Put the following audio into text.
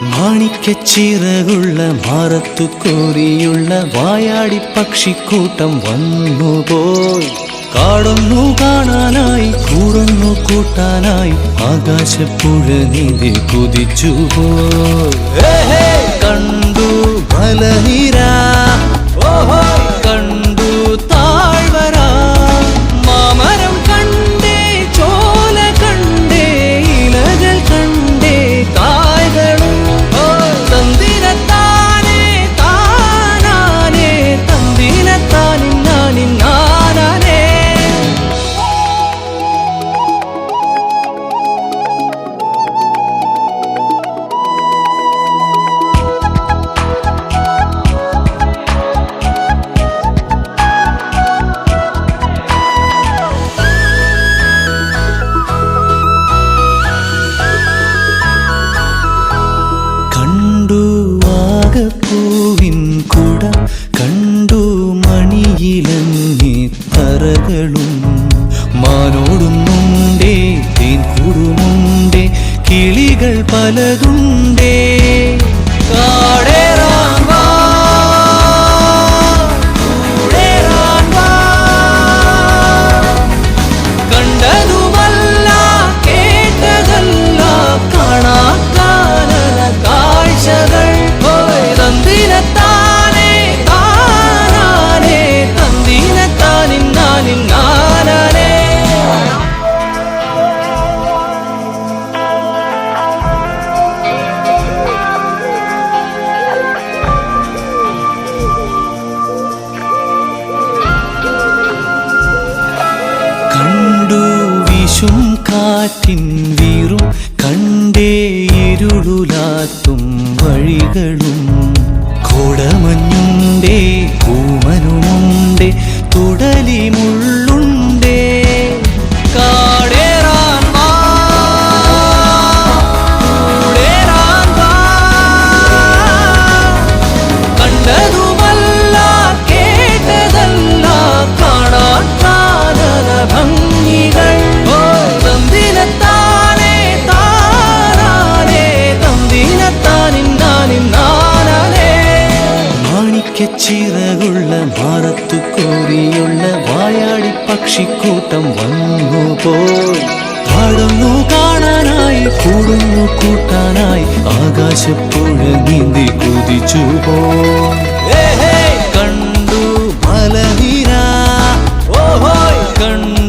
മാണിക്കച്ചിറകുള്ള മാറത്തു കോരിയുള്ള വായാടി പക്ഷിക്കൂട്ടം വന്നുപോയി. കാടൊന്നു കാണാനായി കൂടൊന്നു കൂട്ടാനായി ആകാശപ്പുഴ നീന്തി കുതിച്ചുപോയി. കണ്ടു മലനിര, കണ്ടു താഴ്വര, മാമരം കണ്ടേ, ചോല കണ്ടേ, ഇലകൾ കണ്ടേ, കായ്കളും തന്തിരത്താനേ താനാനേ, തന്തിരത്താനിന്നാനിന്നാനേ. പൂവിൻ കുട കണ്ടു മണിയിലങ്ങി തറകളും, മാനോടുന്നുണ്ടേ തേൻ കൂടുമുണ്ടേ, കിളികൾ പലതുണ്ടേ. കണ്ടതുമല്ല കേട്ടതല്ല കാണാക്കാനല കാഴ്ചകൾ. തന്തിനത്താനേ താനാനേ, തന്തിനത്താനിന്നാനിന്നാനേ. കണ്ടു വീശും കാറ്റിൻ വീറും, കണ്ടേ ഇരുളുലാത്തും വഴികളും, കോടമഞ്ഞുണ്ടേ കൂമനുമുണ്ടേ, തുടലി മുള്ളുണ്ടേ. കാടേറാൻ വാ, കൂടേറാൻ വാ. കണ്ടതുമല്ല കേട്ടതല്ല കാണാൻ കാനന ഭംഗികൾ. തന്തിനത്താനേ താനാനേ, തന്തിനത്താനിന്നാനിന്നാനേ. മാണിക്കച്ചിറകുള്ള മാറത്തു കോരിയുള്ള വായാടി പക്ഷിക്കൂട്ടം വന്നുപോയി. കാടൊന്നു കാണാനായി കൂടുന്നു കൂട്ടാനായി ആകാശപ്പുഴ നീന്തി കുതിച്ചുപോയി. കണ്ടു മലനിര, കണ്ടു